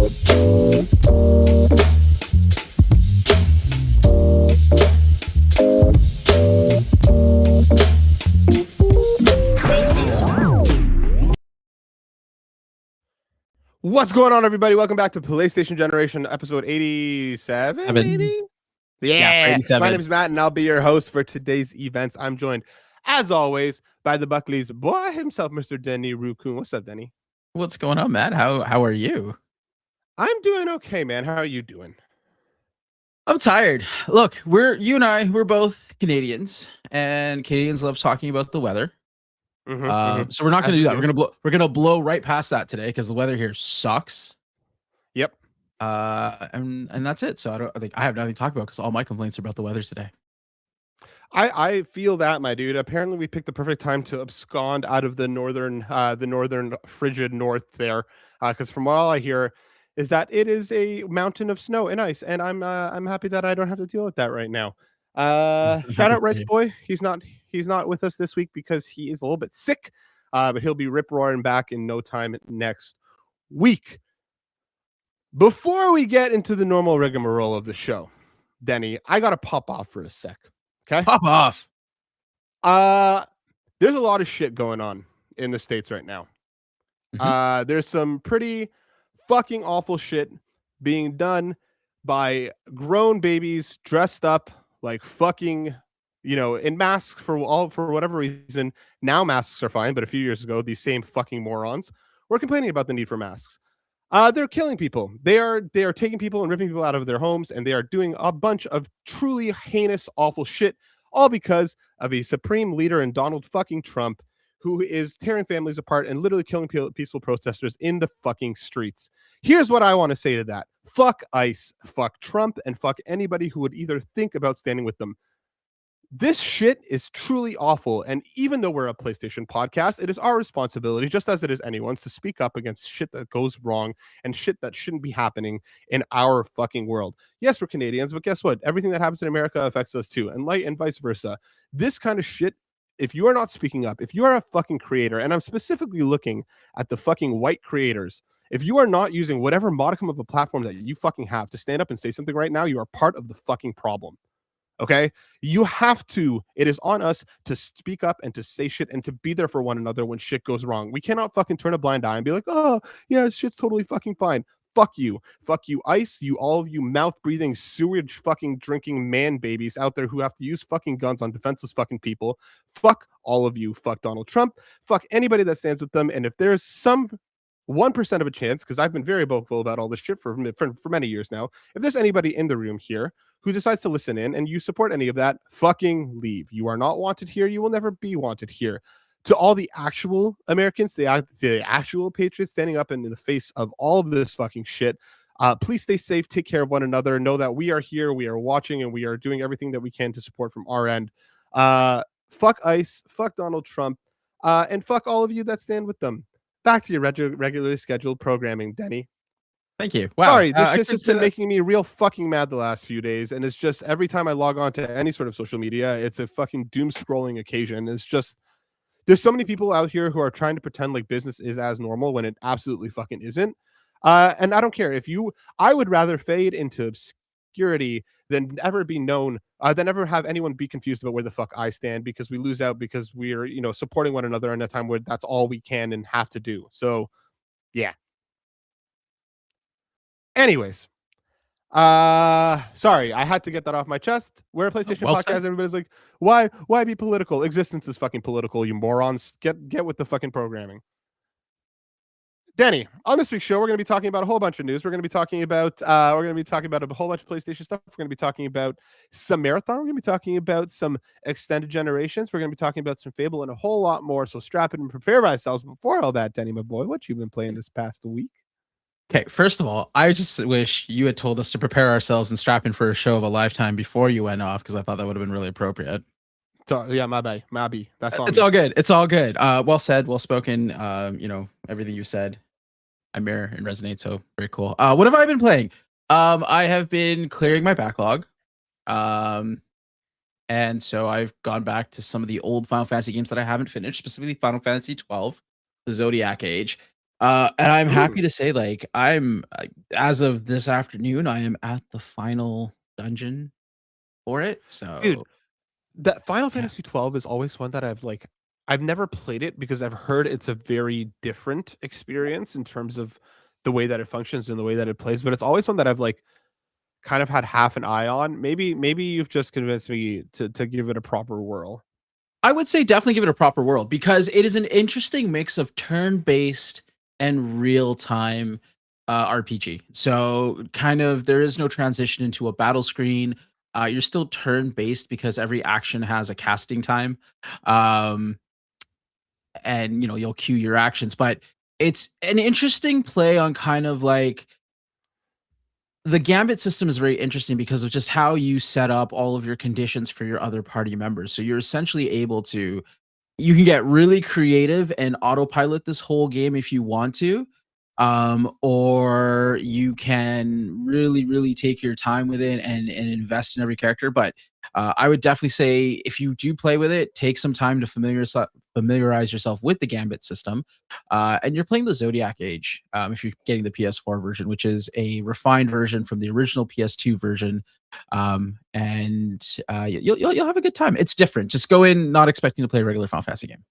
What's going on, everybody? Welcome back to PlayStation Generation episode 87, 80? Yeah, 87. My name is Matt, and I'll be your host for today's events. I'm joined, as always, by the Buckley's boy himself, Mr. Denny Rukun. What's up, Denny? What's going on, Matt? How are you? I'm doing okay, man. How are you doing? I'm tired. Look, we're both Canadians, and Canadians love talking about the weather. So we're not going to do that. We're gonna blow right past that today because the weather here sucks. Yep. And that's it. So I have nothing to talk about because all my complaints are about the weather today. I feel that, my dude. Apparently, we picked the perfect time to abscond out of the northern frigid north there, because from what all I hear is that it is a mountain of snow and ice, and I'm happy that I don't have to deal with that right now. Shout out Rice Boy. He's not with us this week because he is a little bit sick, but he'll be rip roaring back in no time next week. Before we get into the normal rigmarole of the show, Denny, I gotta pop off for a sec. Okay, pop off. There's a lot of shit going on in the States right now. There's some pretty fucking awful shit being done by grown babies dressed up like fucking, in masks for whatever reason. Now masks are fine, but a few years ago, these same fucking morons were complaining about the need for masks. They're killing people. They are taking people and ripping people out of their homes, and they are doing a bunch of truly heinous, awful shit, all because of a supreme leader in Donald fucking Trump, who is tearing families apart and literally killing peaceful protesters in the fucking streets. Here's what I want to say to that. Fuck ICE, fuck Trump, and fuck anybody who would either think about standing with them. This shit is truly awful, and even though we're a PlayStation podcast, it is our responsibility, just as it is anyone's, to speak up against shit that goes wrong and shit that shouldn't be happening in our fucking world. Yes, we're Canadians, but guess what? Everything that happens in America affects us too, and vice versa. This kind of shit, if you are not speaking up, if you are a fucking creator, and I'm specifically looking at the fucking white creators, if you are not using whatever modicum of a platform that you fucking have to stand up and say something right now, you are part of the fucking problem. Okay, you have to. It is on us to speak up and to say shit and to be there for one another when shit goes wrong. We cannot fucking turn a blind eye and be like, oh yeah, shit's totally fucking fine. Fuck you, ICE, all of you mouth breathing, sewage fucking drinking man babies out there who have to use fucking guns on defenseless fucking people. Fuck all of you. Fuck Donald Trump. Fuck anybody that stands with them. And if there's some 1% of a chance, because I've been very vocal about all this shit for many years now, if there's anybody in the room here who decides to listen in and you support any of that, fucking leave. You are not wanted here. You will never be wanted here. To all the actual Americans, the actual patriots standing up in the face of all of this fucking shit, please stay safe, take care of one another, know that we are here, we are watching, and we are doing everything that we can to support from our end. Fuck ICE, fuck Donald Trump, and fuck all of you that stand with them. Back to your regularly scheduled programming, Denny. Thank you. Wow. Sorry, this shit's just been making me real fucking mad the last few days, and it's just every time I log on to any sort of social media, it's a fucking doom scrolling occasion. It's just, there's so many people out here who are trying to pretend like business is as normal when it absolutely fucking isn't. And I don't care I would rather fade into obscurity than ever be known, than ever have anyone be confused about where the fuck I stand, because we lose out because we're, supporting one another in a time where that's all we can and have to do. So, yeah. Anyways, sorry, I had to get that off my chest. We're a PlayStation podcast. Said. Everybody's like, why be political? Existence is fucking political, you morons. Get with the fucking programming. Denny, on this week's show, we're going to be talking about a whole bunch of news. We're going to be talking about a whole bunch of PlayStation stuff. We're going to be talking about some Marathon. We're going to be talking about some extended generations. We're going to be talking about some Fable and a whole lot more. So strap in and prepare ourselves. Before all that, Denny, my boy, what you been playing this past week? Okay, first of all, I just wish you had told us to prepare ourselves and strap in for a show of a lifetime before you went off, because I thought that would have been really appropriate. So, yeah, my bad. That's all. It's all good. It's all good. Well said, well spoken. Everything you said, I mirror and resonate. So very cool. What have I been playing? I have been clearing my backlog. And so I've gone back to some of the old Final Fantasy games that I haven't finished, specifically Final Fantasy 12, the Zodiac Age. And I'm Mm, happy to say, like, as of this afternoon, I am at the final dungeon for it. dude, So that Final yeah, Fantasy 12 is always one that I've never played it because I've heard it's a very different experience in terms of the way that it functions and the way that it plays, but it's always one that I've like kind of had half an eye on. Maybe you've just convinced me to give it a proper whirl. I would say definitely give it a proper world because it is an interesting mix of turn-based and real-time RPG. So kind of there is no transition into a battle screen. You're still turn-based because every action has a casting time. Um, and you'll cue your actions, but it's an interesting play on kind of like the gambit system is very interesting because of just how you set up all of your conditions for your other party members. So you're essentially able to you can get really creative and autopilot this whole game if you want to, or you can really take your time with it and invest in every character. But I would definitely say if you do play with it, take some time to familiarize yourself with the Gambit system. And you're playing the Zodiac Age if you're getting the PS4 version, which is a refined version from the original PS2 version. And you'll have a good time. It's different. Just go in not expecting to play a regular Final Fantasy game.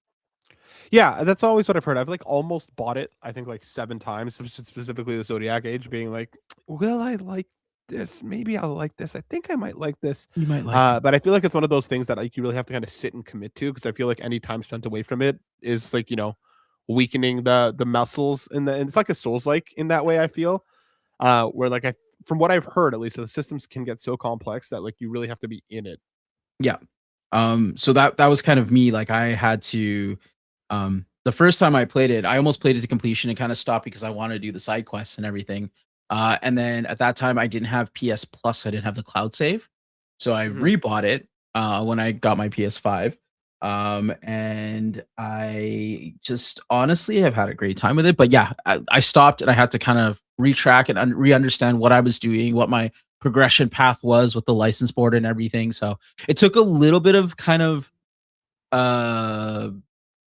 Yeah, that's always what I've heard. I've like almost bought it, I think like 7 times, specifically the Zodiac Age, being like, "Will I like this? Maybe I'll like this. I think I might like this." You might like it. But I feel like it's one of those things that like you really have to kind of sit and commit to because I feel like any time spent away from it is like, weakening the muscles and it's like a Souls like in that way, I feel. Where like I from what I've heard at least, the systems can get so complex that like you really have to be in it. Yeah. So that was kind of me. Like I had to the first time I played it, I almost played it to completion and kind of stopped because I wanted to do the side quests and everything. And then at that time I didn't have PS Plus, so I didn't have the cloud save. So I Mhm. rebought it when I got my PS5. And I just honestly have had a great time with it. But yeah, I stopped and I had to kind of retrack and re-understand what I was doing, what my progression path was with the license board and everything. So it took a little bit of kind of uh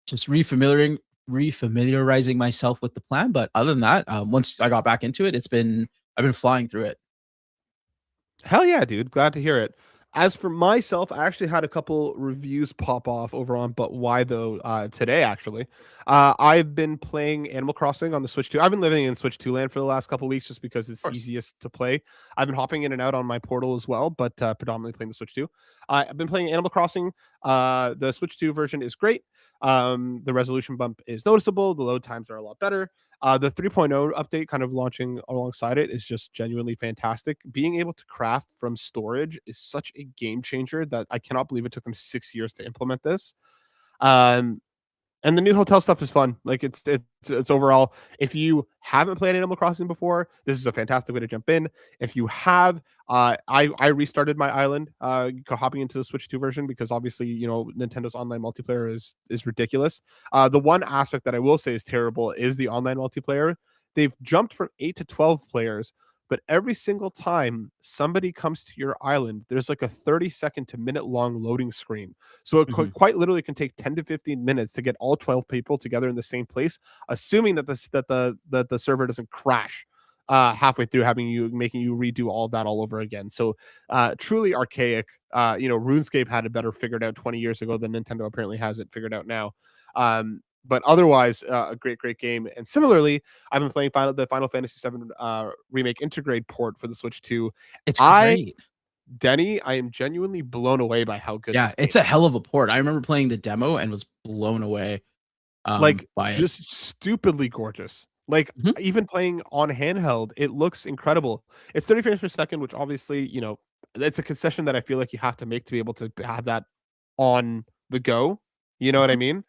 just refamiliarizing myself with the plan. But other than that, once I got back into it, I've been flying through it. Hell yeah, dude. Glad to hear it. As for myself, I actually had a couple reviews pop off over on But Why Though today, actually. I've been playing Animal Crossing on the Switch 2. I've been living in Switch 2 land for the last couple weeks just because Of it's course. easiest to play. I've been hopping in and out on my portal as well, but predominantly playing the Switch 2. I've been playing Animal Crossing. The Switch 2 version is great. The resolution bump is noticeable. The load times are a lot better. The 3.0 update kind of launching alongside it is just genuinely fantastic. Being able to craft from storage is such a game changer that I cannot believe it took them 6 years to implement this. Um, and the new hotel stuff is fun. Like it's overall, if you haven't played Animal Crossing before, this is a fantastic way to jump in. If you have, I restarted my island, hopping into the Switch 2 version because obviously Nintendo's online multiplayer is ridiculous. The one aspect that I will say is terrible is the online multiplayer. They've jumped from 8 to 12 players, but every single time somebody comes to your island, there's like a 30-second to minute long loading screen, so it Mhm. quite literally can take 10 to 15 minutes to get all 12 people together in the same place, assuming that the server doesn't crash halfway through, making you redo all of that all over again. So truly archaic. RuneScape had it better figured out 20 years ago than Nintendo apparently has it figured out now. But otherwise, a great game. And similarly, I've been playing the Final Fantasy VII remake Intergrade port for the Switch 2. It's I great. Denny, I am genuinely blown away by how good Yeah, this game it's a is. hell of a port. I remember playing the demo and was blown away Like, by it. just stupidly gorgeous. Like, Mhm. even playing on handheld, it looks incredible. It's 30 frames per second, which obviously, it's a concession that I feel like you have to make to be able to have that on the go. You know what I Mhm. mean?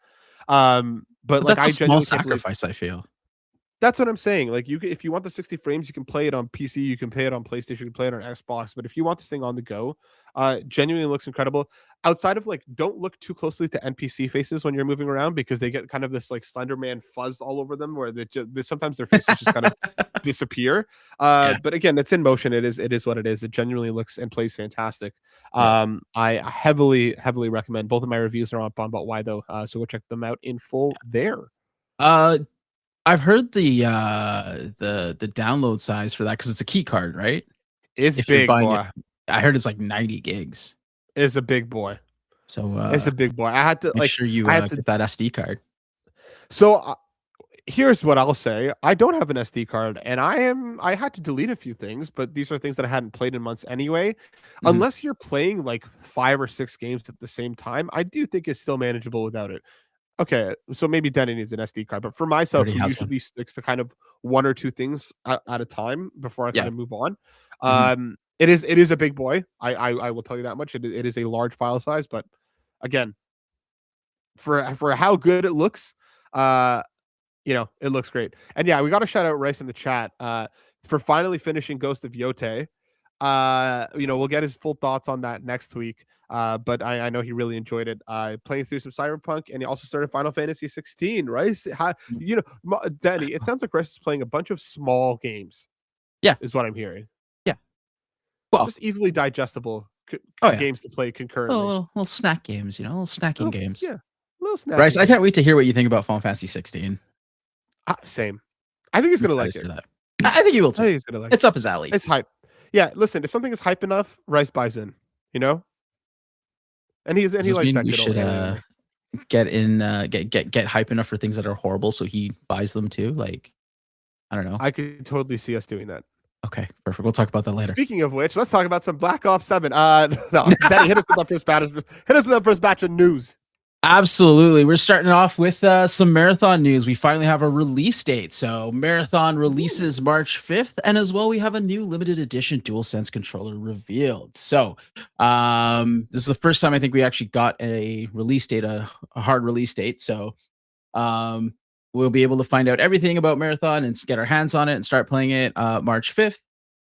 But But like, that's a I small genuinely can't believe sacrifice, I feel. that's what I'm saying. Like if you want the 60 frames, you can play it on PC, you can play it on PlayStation, you can play it on Xbox. But if you want this thing on the go, genuinely looks incredible. Outside of like, don't look too closely to NPC faces when you're moving around because they get kind of this like Slenderman fuzz all over them, where sometimes their faces just kind of disappear. Yeah. But again, it's in motion. It is what it is. It genuinely looks and plays fantastic. Yeah. I heavily recommend. Both of my reviews are on But Why Though, so go check them out in full there. Uh I've heard the download size for that because it's a key card, right? It's If you're big, buying it, boy. I heard it's like 90 gigs. It's a big boy. So It's a big boy. I had to make sure you get that SD card. so here's what I'll say. I don't have an SD card, and I had to delete a few things, but these are things that I hadn't played in months anyway. Mhm. Unless you're playing like 5 or 6 games at the same time, I do think it's still manageable without it. Okay, so maybe Denny needs an SD card, but for He myself, already who has one. usually sticks to kind of 1 or 2 things at a time before I kind Yeah. of move on, Mhm. it is a big boy. I will tell you that much. It is a large file size, but again, for how good it looks, uh, it looks great. And yeah, we got to shout out Rice in the chat for finally finishing Ghost of Yote. We'll get his full thoughts on that next week. But I know he really enjoyed it. Playing through some Cyberpunk, and he also started Final Fantasy 16. Rice, Mm. Danny, it sounds like Rice is playing a bunch of small games. Yeah. Is what I'm hearing. Yeah. Well, Just easily digestible oh yeah. games to play Little, concurrently. little snack games, little snacking Little, games. yeah, little Bryce, snacky I games. can't wait to hear what you think about Final Fantasy 16. Same. I think he's I'm gonna excited like to it. hear that. I think you will I too. think he's gonna like it. It's up his alley. It's hype. Yeah, listen, if something is hype enough, Rice buys in, you know? And Does he this likes mean that we good old should alienware. get in get hype enough for things that are horrible so he buys them too? Like, I don't know. I could totally see us doing that. Okay, perfect. We'll talk about that later. Speaking of which, let's talk about some Black Ops 7. No, Danny, hit us with that first batch. Hit us with that first batch of news. Absolutely. We're starting off with some Marathon news. We finally have a release date. So, Marathon releases March 5th. And as well, we have a new limited edition DualSense controller revealed. So, this is the first time I think we actually got a release date, a hard release date. So, we'll be able to find out everything about Marathon and get our hands on it and start playing it March 5th.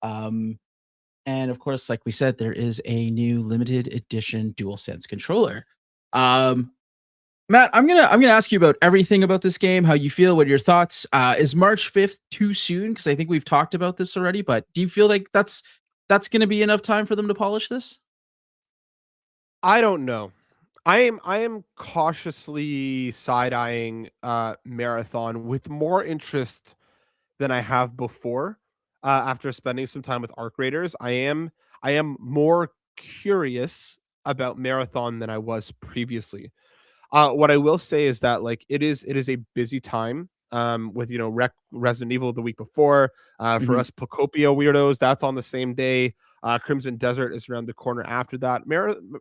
And of course, like we said, there is a new limited edition DualSense controller. Matt, I'm gonna ask you about everything about this game, how you feel, what are your thoughts. Is March 5th too soon? Because I think we've talked about this already, but do you feel like that's gonna be enough time for them to polish this? I don't know. I am cautiously side-eyeing Marathon with more interest than I have before. After spending some time with Arc Raiders, I am more curious about Marathon than I was previously. What I will say is that like it is a busy time. With Resident Evil the week before. For Mhm. us Pocopia weirdos, that's on the same day. Crimson Desert is around the corner after that.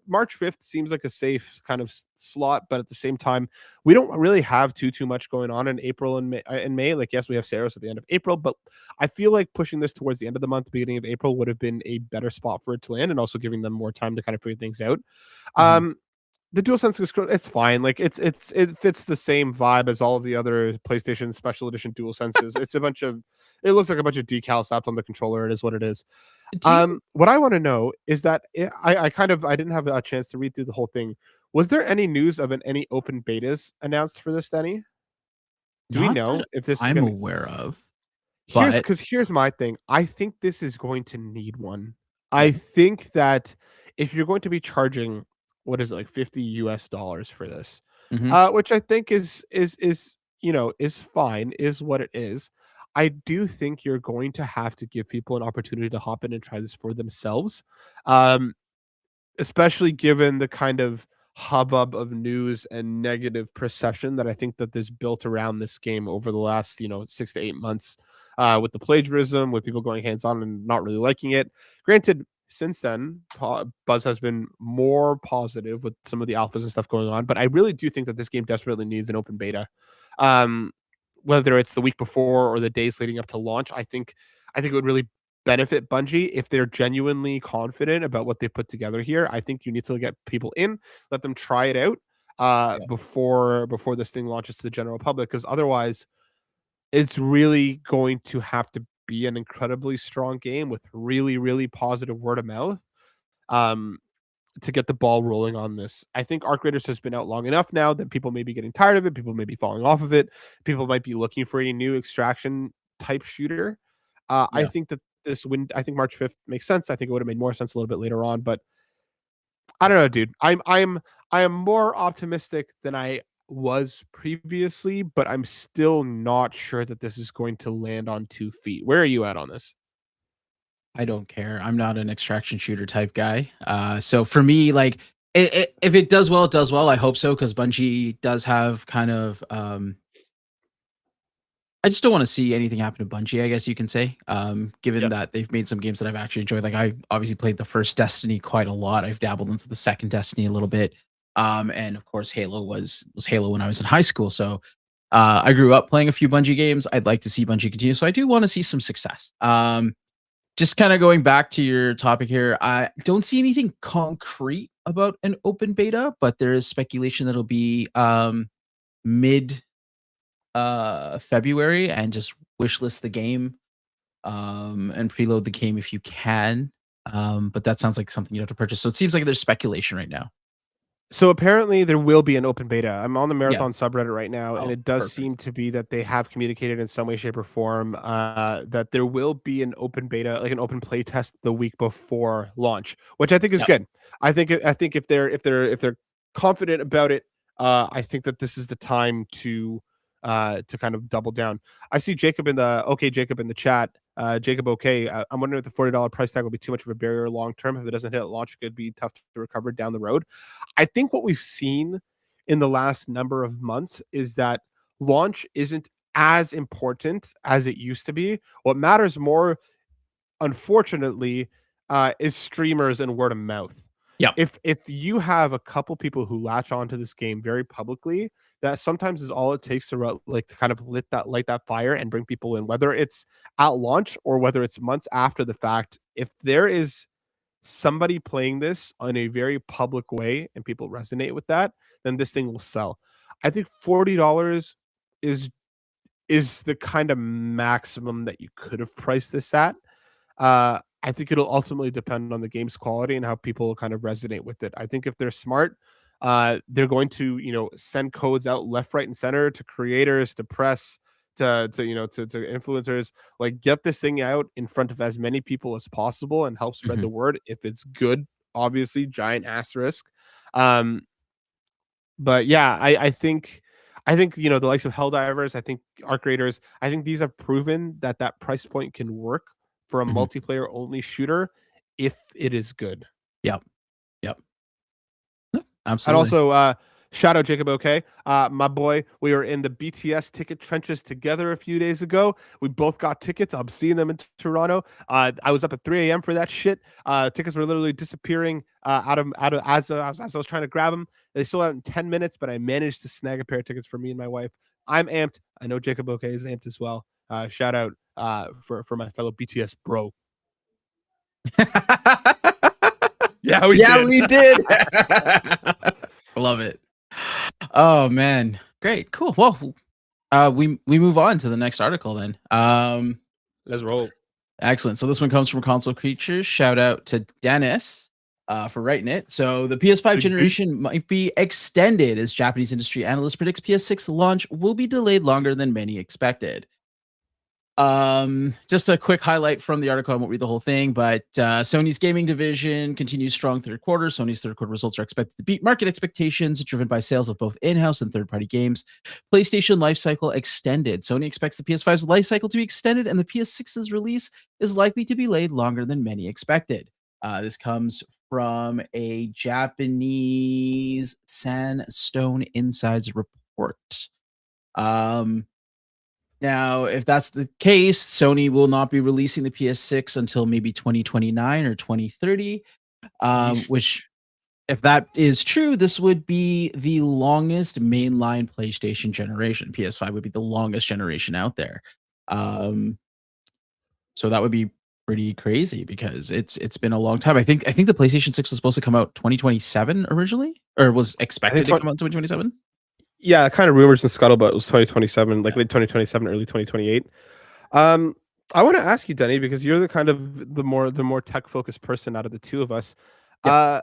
March 5th seems like a safe kind of slot, but at the same time, we don't really have too much going on in April and May. Like, yes, we have Saros at the end of April, but I feel like pushing this towards the end of the month, beginning of April, would have been a better spot for it to land, and also giving them more time to kind of figure things out. Mhm. Um, the DualSense it's fine. Like it fits the same vibe as all of the other PlayStation Special Edition DualSenses. It looks like a bunch of decals slapped on the controller. It is what it is. Do you What I want to know is that I didn't have a chance to read through the whole thing. Was there any news of any open betas announced for this, Denny? Do we not know that if this is I'm gonna aware of, Here's but because here's my thing. I think this is going to need one. I okay. think that if you're going to be charging, what is it, like $50 for this, Mhm. which I think is fine, is what it is. I do think you're going to have to give people an opportunity to hop in and try this for themselves. Um, Especially given the kind of hubbub of news and negative perception that I think that this built around this game over the last, 6 to 8 months, with the plagiarism, with people going hands-on and not really liking it. Granted, since then, buzz has been more positive with some of the alphas and stuff going on, but I really do think that this game desperately needs an open beta. Um, Whether it's the week before or the days leading up to launch, I think it would really benefit Bungie if they're genuinely confident about what they've put together here. I think you need to get people in, let them try it out Yeah. before this thing launches to the general public, because otherwise it's really going to have to be an incredibly strong game with really, really positive word of mouth um, to get the ball rolling on this. I think Arc Raiders has been out long enough now that people may be getting tired of it. People may be falling off of it. People might be looking for a new extraction type shooter. I Yeah. think that I think March 5th makes sense. I think it would have made more sense a little bit later on, but I don't know, dude. I am more optimistic than I was previously, but I'm still not sure that this is going to land on 2 feet. Where are you at on this? I don't care. I'm not an extraction shooter type guy. So for me, like, if it does well, it does well. I hope so, because Bungie does have kind of. I just don't want to see anything happen to Bungie, I guess you can say. Given Yep. that they've made some games that I've actually enjoyed. Like, I obviously played the first Destiny quite a lot. I've dabbled into the second Destiny a little bit. And of course, Halo was Halo when I was in high school. So I grew up playing a few Bungie games. I'd like to see Bungie continue. So I do want to see some success. Just kind of going back to your topic here, I don't see anything concrete about an open beta, but there is speculation that it'll be mid February, and just wishlist the game and preload the game if you can. But that sounds like something you have to purchase. So it seems like there's speculation right now. So apparently there will be an open beta. I'm on the Yeah. Marathon subreddit right now, and Oh, it does perfect. seem to be that they have communicated in some way, shape, or form that there will be an open beta, like an open play test, the week before launch, which I think is Yep. good. I think if they're confident about it, I think that this is the time to kind of double down. I see Jacob in the chat. Jacob, okay. I'm wondering if the $40 price tag will be too much of a barrier long term. If it doesn't hit at launch, it could be tough to recover down the road. I think what we've seen in the last number of months is that launch isn't as important as it used to be. What matters more, unfortunately, is streamers and word of mouth. Yep. If you have a couple people who latch onto this game very publicly, that sometimes is all it takes to like to kind of light that fire and bring people in, whether it's at launch or whether it's months after the fact. If there is somebody playing this in a very public way and people resonate with that, then this thing will sell. I think $40 is is the kind of maximum that you could have priced this at. I think it'll ultimately depend on the game's quality and how people kind of resonate with it. I think if they're smart, they're going to, send codes out left, right, and center to creators, to press, to influencers. Like, get this thing out in front of as many people as possible and help spread the Mhm. word. If it's good, obviously, giant asterisk. Um, but yeah, I think the likes of Helldivers, I think Arc Raiders, I think these have proven that that price point can work for a Mhm. multiplayer only shooter if it is good. Yep. Yep. No, And absolutely. also, shout out Jacob OK. My boy, we were in the BTS ticket trenches together a few days ago. We both got tickets. I'm seeing them in Toronto. I was up at 3 a.m. for that shit. Tickets were literally disappearing out of as I was trying to grab them. They sold out in 10 minutes, but I managed to snag a pair of tickets for me and my wife. I'm amped. I know Jacob OK is amped as well. Shout out for my fellow BTS bro. Yeah, we Yeah, did. we did. Love it. Oh man, great, cool. Well, we move on to the next article then. Let's roll. Excellent. So this one comes from Console Creatures. Shout out to Dennis for writing it. So the PS5 Big D. generation might be extended as Japanese industry analyst predicts PS6 launch will be delayed longer than many expected. Just a quick highlight from the article. I won't read the whole thing, but Sony's gaming division continues strong third quarter. Sony's third quarter results are expected to beat market expectations, driven by sales of both in-house and third-party games. PlayStation lifecycle extended. Sony expects the PS5's lifecycle to be extended, and the PS6's release is likely to be delayed longer than many expected. This comes from a Japanese Sandstone Insides report. Now, if that's the case, Sony will not be releasing the PS6 until maybe 2029 or 2030. Yeesh. Which, if that is true, this would be the longest mainline PlayStation generation. PS5 would be the longest generation out there. So that would be pretty crazy because it's been a long time. I think the PlayStation 6 was supposed to come out 2027 originally, or was I think expected to come out in 2027. yeah, kind of rumors and scuttlebutt was 2027, like Yeah, late 2027, early 2028. Um, I want to ask you, Denny, because you're the kind of the more tech focused person out of the two of us. yeah,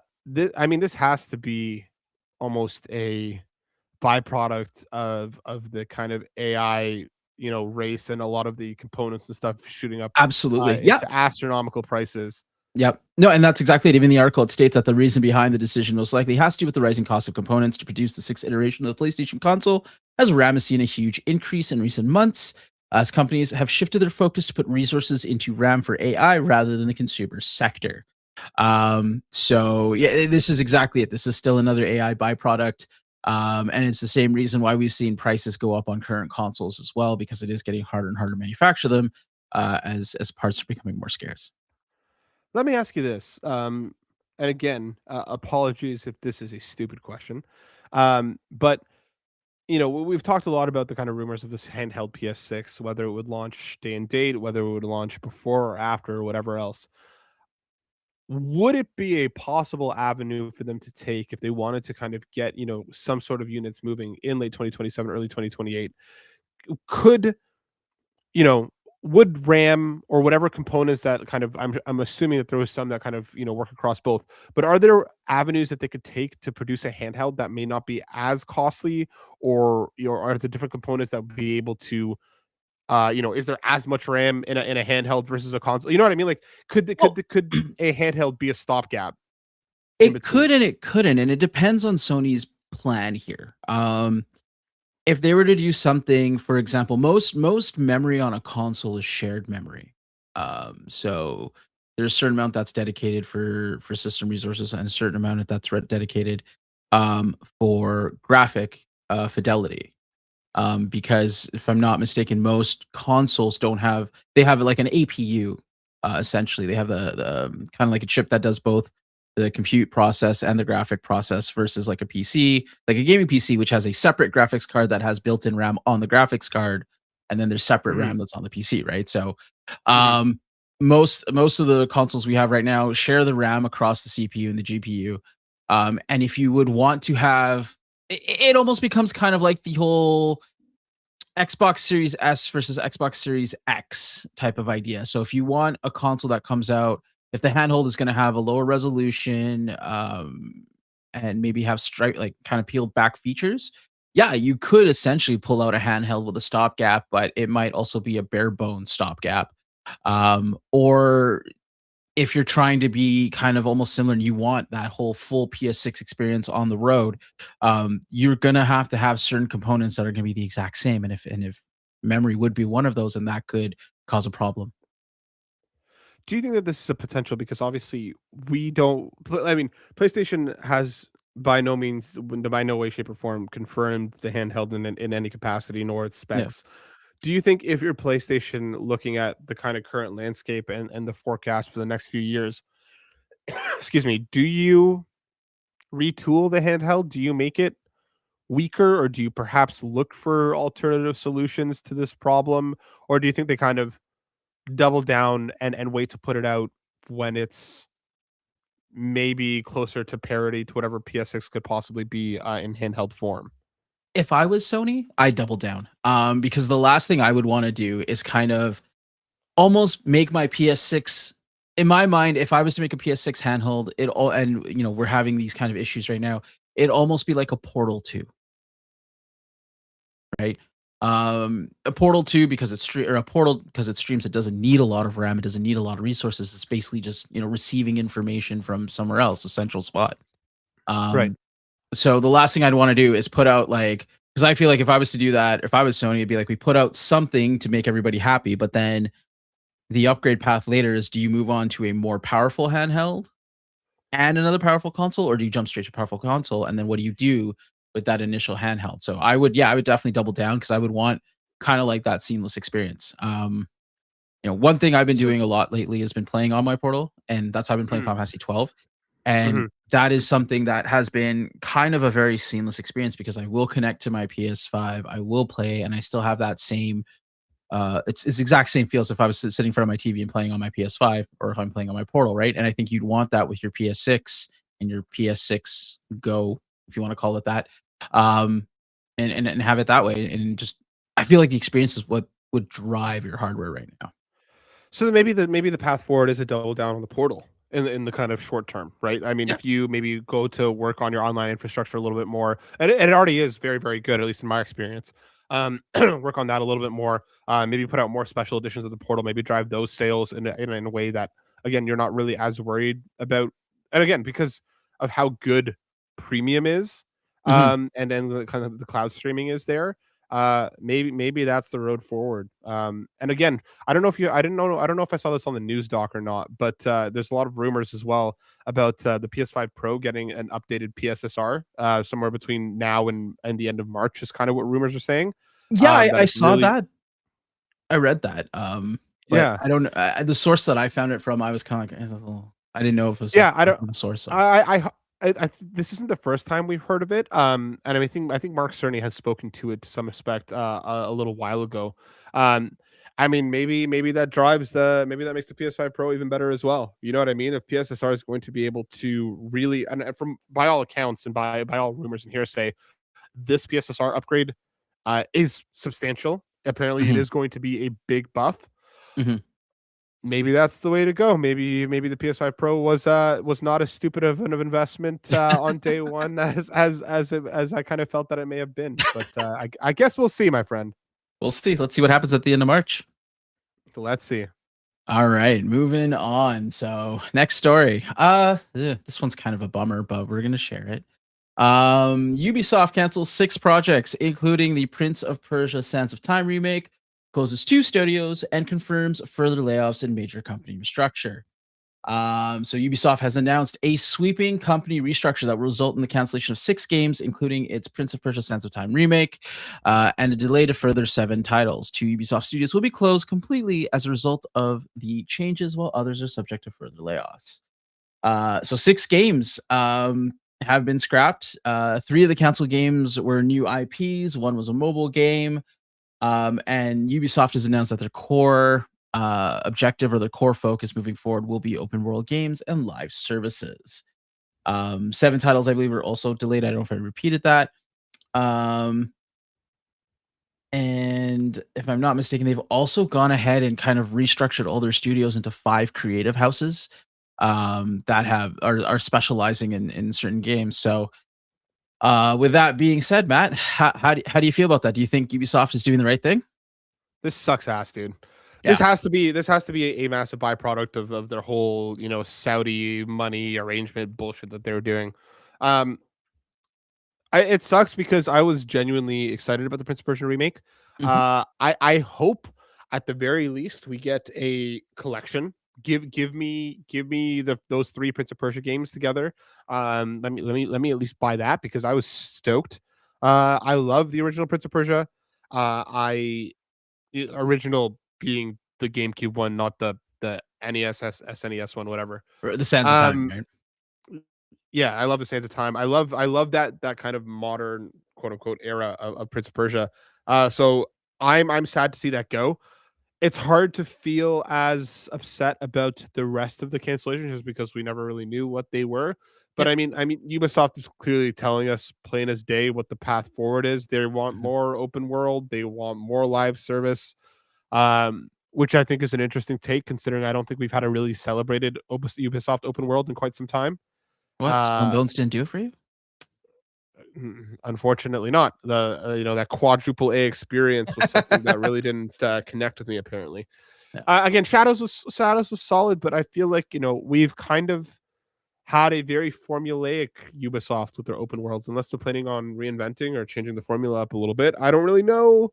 I mean, this has to be almost a byproduct of the kind of AI, race and a lot of the components and stuff shooting up absolutely. Yeah, into astronomical prices. Yep. No, and that's exactly it. Even the article, it states that the reason behind the decision most likely has to do with the rising cost of components to produce the sixth iteration of the PlayStation console, as RAM has seen a huge increase in recent months, as companies have shifted their focus to put resources into RAM for AI rather than the consumer sector. So yeah, this is exactly it. This is still another AI byproduct. And it's the same reason why we've seen prices go up on current consoles as well, because it is getting harder and harder to manufacture them as parts are becoming more scarce. Let me ask you this. And again, apologies if this is a stupid question. But we've talked a lot about the kind of rumors of this handheld PS6, whether it would launch day and date, whether it would launch before or after, or whatever else. Would it be a possible avenue for them to take if they wanted to kind of get, some sort of units moving in late 2027, early 2028? Could you know, would RAM or whatever components that kind of I'm assuming that there was some that kind of, work across both. But are there avenues that they could take to produce a handheld that may not be as costly, or are there different components that would be able to is there as much RAM in a handheld versus a console? You know what I mean? Like Well, could a handheld be a stopgap in it between? could and it couldn't, and it depends on Sony's plan here. If they were to do something, for example, most memory on a console is shared memory. So there's a certain amount that's dedicated for system resources, and a certain amount that's dedicated for graphic fidelity. Because if I'm not mistaken, most consoles don't have they have like an APU. Essentially, they have the kind of like a chip that does both the compute process and the graphic process versus like a PC, like a gaming PC, which has a separate graphics card that has built-in RAM on the graphics card, and then there's separate Mhm, RAM that's on the PC, right? So, mhm. um, most of the consoles we have right now share the RAM across the CPU and the GPU. And if you would want to have, it almost becomes kind of like the whole Xbox Series S versus Xbox Series X type of idea. So if you want a console that comes out, if the handheld is going to have a lower resolution, and maybe have stripe like kind of peeled back features, yeah, you could essentially pull out a handheld with a stopgap, but it might also be a bare bones stopgap. Or if you're trying to be kind of almost similar and you want that whole full PS6 experience on the road, you're gonna have to have certain components that are gonna be the exact same. And if memory would be one of those, and that could cause a problem. Do you think that this is a potential, because obviously we don't I mean, PlayStation has by no way, shape, or form confirmed the handheld in any capacity, nor its Yeah. specs. Do you think if you're PlayStation looking at the kind of current landscape and the forecast for the next few years, excuse me, do you retool the handheld? Do you make it weaker, or do you perhaps look for alternative solutions to this problem? Or do you think they kind of double down and wait to put it out when it's maybe closer to parity to whatever PS6 could possibly be, in handheld form? If I was Sony, I'd double down. Because the last thing I would want to do is kind of almost make my PS6, in my mind, if I was to make a PS6 handheld, it all, and we're having these kind of issues right now, it'd almost be like a Portal 2, right? A Portal 2 because or a Portal because it streams, it doesn't need a lot of RAM, it doesn't need a lot of resources. It's basically just, receiving information from somewhere else, a central spot. Right. Um, so the last thing I'd want to do is put out like, because I feel like if I was to do that, if I was Sony, it'd be like we put out something to make everybody happy, but then the upgrade path later is, do you move on to a more powerful handheld and another powerful console, or do you jump straight to powerful console? And then what do you do with that initial handheld? So I would definitely double down because I would want kind of like that seamless experience. One thing I've been So doing a lot lately has been playing on my portal, and that's how I've been playing mhm, Final Fantasy 12. And mhm. that is something that has been kind of a very seamless experience because I will connect to my PS5, I will play, and I still have that same it's exact same feels if I was sitting in front of my TV and playing on my PS5, or if I'm playing on my Portal, right? And I think you'd want that with your PS6 and your PS6 Go, if you want to call it that, um, and have it that way. And just, I feel like the experience is what would drive your hardware right now. So then maybe the path forward is a double down on the portal in the kind of short term, right? I mean, Yeah, if you maybe go to work on your online infrastructure a little bit more, and it already is very, very good, at least in my experience. Work on that a little bit more. Maybe put out more special editions of the portal. Maybe drive those sales in a way that again, you're not really as worried about, and again, because of how good premium is, Mhm. and then the kind of the cloud streaming is there. Maybe that's the road forward. And again, I don't know if I saw this on the news doc or not, but there's a lot of rumors as well about the PS5 Pro getting an updated PSSR somewhere between now and the end of March is kind of what rumors are saying. Yeah, That I it's saw really, that. I read that. But yeah. I don't the source that I found it from, I was kinda like, "Eh, this is a little." I didn't know if it was a Yeah, I don't. reputable source, so This isn't the first time we've heard of it. And I think Mark Cerny has spoken to it to some respect a little while ago. Um, I mean, maybe that drives the maybe that makes the PS5 Pro even better as well. You know what I mean? If PSSR is going to be able to really, and from by all accounts and by all rumors and hearsay, this PSSR upgrade is substantial. Apparently, it Mhm, is going to be a big buff. mhm. Maybe that's the way to go. Maybe the PS5 Pro was not as stupid of an investment on day one as I kind of felt that it may have been. But I guess we'll see, my friend. We'll see. Let's see what happens at the end of March. Let's see. All right, moving on. So, next story. This one's kind of a bummer, but we're gonna share it. Ubisoft cancels 6 projects, including the Prince of Persia: Sands of Time remake, closes 2 studios, and confirms further layoffs and major company restructure. So Ubisoft has announced a sweeping company restructure that will result in the cancellation of 6 games, including its Prince of Persia: Sands of Time remake, and a delay to further 7 titles. 2 Ubisoft studios will be closed completely as a result of the changes, while others are subject to further layoffs. So 6 games have been scrapped. 3 of the canceled games were new IPs. One was a mobile game. And Ubisoft has announced that their core objective or their core focus moving forward will be open world games and live services. 7 titles, I believe, were also delayed. I don't know if I repeated that. Um, and if I'm not mistaken, they've also gone ahead and kind of restructured all their studios into 5 creative houses that are specializing in certain games. So, with that being said, Matt, how do you feel about that? Do you think Ubisoft is doing the right thing? This sucks ass, dude. Yeah. This has to be a massive byproduct of their whole Saudi money arrangement bullshit that they were doing. Um, it sucks because I was genuinely excited about the Prince of Persia remake. Hmm. I hope at the very least we get a collection. Give me those 3 Prince of Persia games together. Let me at least buy that because I was stoked. I love the original Prince of Persia. I original being the GameCube one, not the NES, SNES one, whatever. Or the Sands of Time, Um, right? yeah, I love the Sands of Time. I love that kind of modern quote unquote era of Prince of Persia. So I'm sad to see that go. It's hard to feel as upset about the rest of the cancellations just because we never really knew what they were. But Yep. I mean, Ubisoft is clearly telling us plain as day what the path forward is. They want Mhm. more open world. They want more live service, which I think is an interesting take, considering I don't think we've had a really celebrated Ubisoft open world in quite some time. What? Skull and Uh, Bones didn't do it for you? Unfortunately not. The that quadruple A experience was something that really didn't connect with me apparently. Yeah. Again, Shadows was solid, but I feel like we've kind of had a very formulaic Ubisoft with their open worlds. Unless they're planning on reinventing or changing the formula up a little bit, I don't really know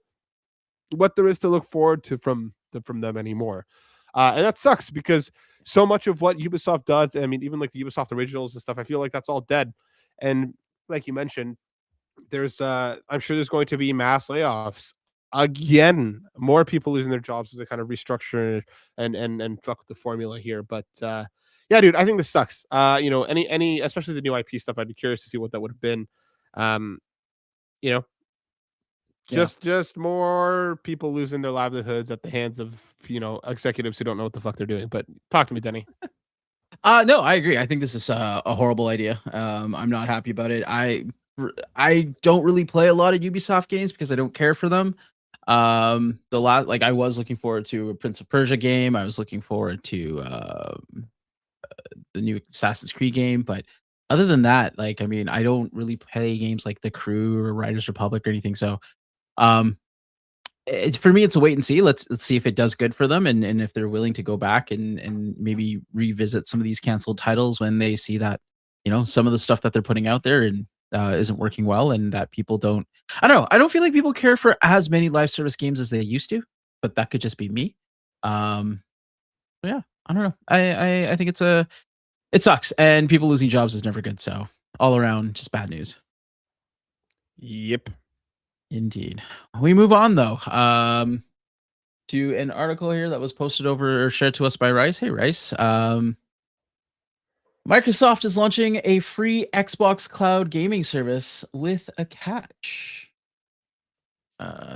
what there is to look forward to from them anymore. And that sucks because so much of what Ubisoft does, I mean, even like the Ubisoft originals and stuff, I feel like that's all dead. And like you mentioned, there's I'm sure there's going to be mass layoffs again, more people losing their jobs as they kind of restructure and fuck with the formula here. But yeah, dude, I think this sucks. Any especially the new IP stuff, I'd be curious to see what that would have been. Um, you know, Yeah. just more people losing their livelihoods at the hands of executives who don't know what the fuck they're doing. But talk to me, Denny. No, I agree. I think this is a horrible idea. I'm not happy about it. I don't really play a lot of Ubisoft games because I don't care for them. The last, like, I was looking forward to a Prince of Persia game. I was looking forward to the new Assassin's Creed game, but other than that, like, I mean, I don't really play games like The Crew or Riders Republic or anything. So, um, For me, it's a wait and see. Let's see if it does good for them, and if they're willing to go back and maybe revisit some of these canceled titles when they see that some of the stuff that they're putting out there and isn't working well, and that people don't. I don't know. I don't feel like people care for as many live service games as they used to, but that could just be me. But yeah, I don't know. I think it sucks, and people losing jobs is never good. So all around, just bad news. Yep. Indeed. We move on though. To an article here that was posted over or shared to us by Rice. Hey Rice. Microsoft is launching a free Xbox Cloud gaming service with a catch.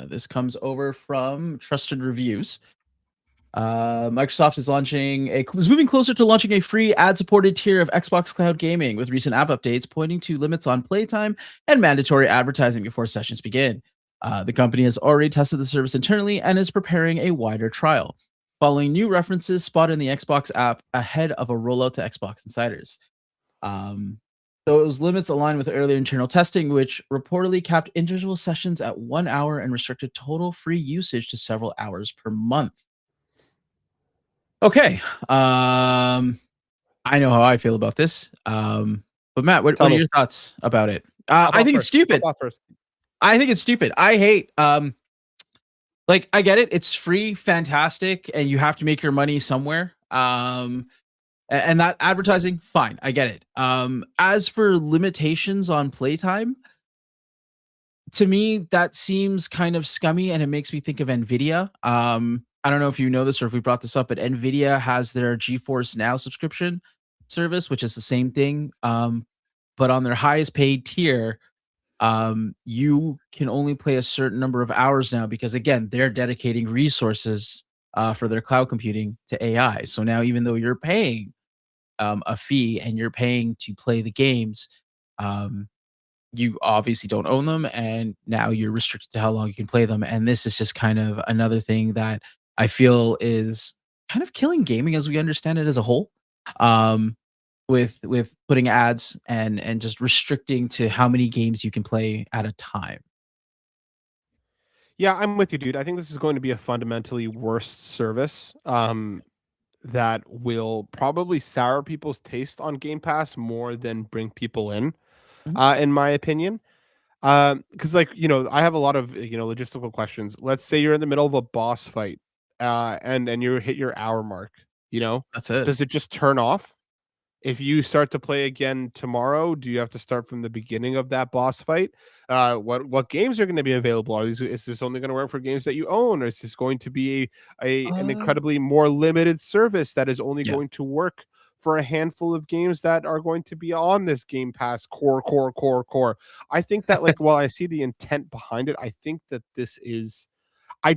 This comes over from Trusted Reviews. Microsoft is moving closer to launching a free ad-supported tier of Xbox Cloud Gaming with recent app updates pointing to limits on playtime and mandatory advertising before sessions begin. The company has already tested the service internally and is preparing a wider trial, following new references spotted in the Xbox app ahead of a rollout to Xbox insiders. Those limits align with earlier internal testing, which reportedly capped individual sessions at 1 hour and restricted total free usage to several hours per month. Okay. I know how I feel about this. But Matt, what are your thoughts about it? I think it's stupid. I think it's stupid. I hate like I get it. It's free, fantastic, and you have to make your money somewhere. And that advertising, fine, I get it. As for limitations on playtime, to me, that seems kind of scummy, and it makes me think of Nvidia. I don't know if you know this or if we brought this up, but Nvidia has their GeForce Now subscription service, which is the same thing. But on their highest paid tier, you can only play a certain number of hours now because, again, they're dedicating resources for their cloud computing to AI. So now, even though you're paying a fee and you're paying to play the games, you obviously don't own them, and now you're restricted to how long you can play them. And this is just kind of another thing that I feel is kind of killing gaming as we understand it as a whole. With putting ads and just restricting to how many games you can play at a time. Yeah, I'm with you, dude. I think this is going to be a fundamentally worse service. That will probably sour people's taste on Game Pass more than bring people Mhm. in my opinion. Because like I have a lot of logistical questions. Let's say you're in the middle of a boss fight, and you hit your hour mark. That's it. Does it just turn off? If you start to play again tomorrow, do you have to start from the beginning of that boss fight? What games are going to be available? Is this only going to work for games that you own, or is this going to be an Uh, incredibly more limited service that is only yeah. going to work for a handful of games that are going to be on this Game Pass core? I think that while I see the intent behind it, I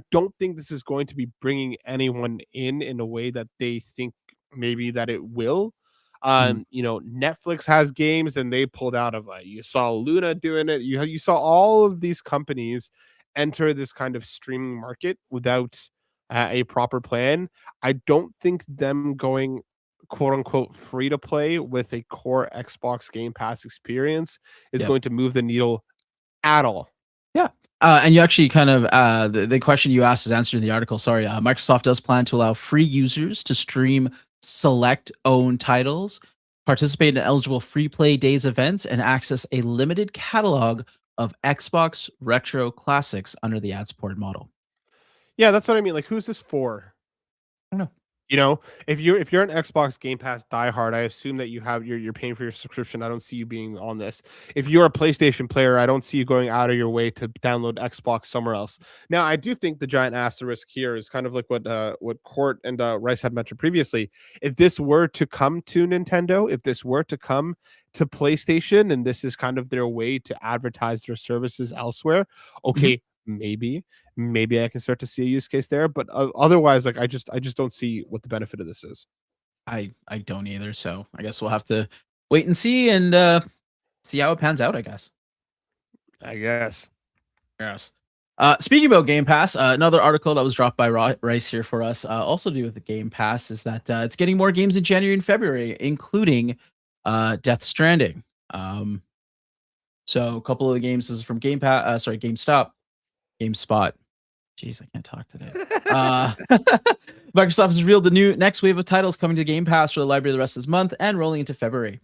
don't think this is going to be bringing anyone in a way that they think maybe that it will. Mhm. Netflix has games and they pulled out of you saw Luna doing it. You saw all of these companies enter this kind of streaming market without a proper plan. I don't think them going quote unquote free to play with a core Xbox Game Pass experience is Yep. going to move the needle at all. Yeah. And you actually kind of the question you asked is answered in the article. Sorry, Microsoft does plan to allow free users to stream select own titles, participate in eligible free play days events, and access a limited catalog of Xbox retro classics under the ad-supported model. Yeah, that's what I mean. Like, who's this for? I don't know. If you're an Xbox Game Pass diehard, I assume that you're paying for your subscription. I don't see you being on this. If you're a PlayStation player, I don't see you going out of your way to download Xbox somewhere else. Now, I do think the giant asterisk here is kind of like what Court and Rice had mentioned previously. If this were to come to Nintendo, if this were to come to PlayStation, and this is kind of their way to advertise their services elsewhere, Mhm. okay, maybe I can start to see a use case there. But otherwise, like I just don't see what the benefit of this is. I don't either. So I guess we'll have to wait and see and see how it pans out. I guess. I guess. Yes. Speaking about Game Pass, another article that was dropped by Rice here for us, also to do with the Game Pass, is that it's getting more games in January and February, including Death Stranding. So a couple of the games this is from GameStop, GameSpot. Jeez, I can't talk today. Microsoft has revealed the new next wave of titles coming to Game Pass for the library the rest of this month and rolling into February.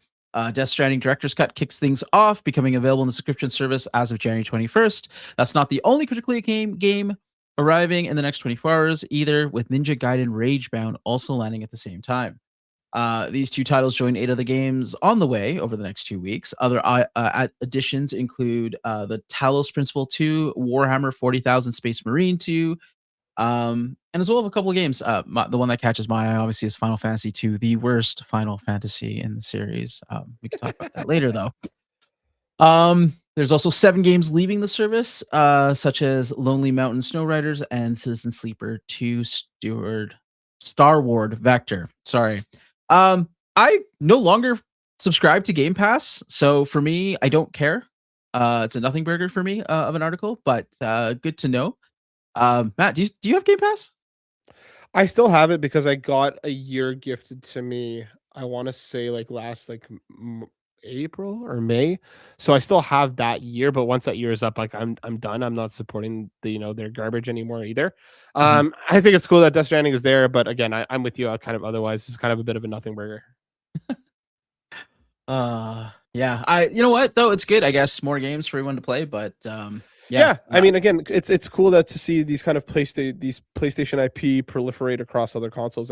Death Stranding Director's Cut kicks things off, becoming available in the subscription service as of January 21st. That's not the only critically acclaimed game arriving in the next 24 hours either, with Ninja Gaiden Ragebound also landing at the same time. These two titles join 8 other games on the way over the next 2 weeks. Other additions include the Talos Principle 2, Warhammer 40,000 Space Marine 2, and as well as a couple of games. The one that catches my eye, obviously, is Final Fantasy 2, the worst Final Fantasy in the series. We can talk about that later, though. There's also 7 games leaving the service, such as Lonely Mountain Snow Riders and Citizen Sleeper 2 Star Ward Vector. Sorry. I no longer subscribe to Game Pass, so for me, I don't care. It's a nothing burger for me of an article, but good to know. Matt, do you have Game Pass? I still have it because I got a year gifted to me. I want to say like last like April or May. So I still have that year, but once that year is up, like I'm done. I'm not supporting their garbage anymore either. Mhm. I think it's cool that Death Stranding is there, but again, I'm with you. Kind of otherwise, it's kind of a bit of a nothing burger. Yeah. You know what though, it's good. I guess more games for everyone to play, but yeah. Yeah, I mean, again, it's cool that to see these kind of PlayStation IP proliferate across other consoles.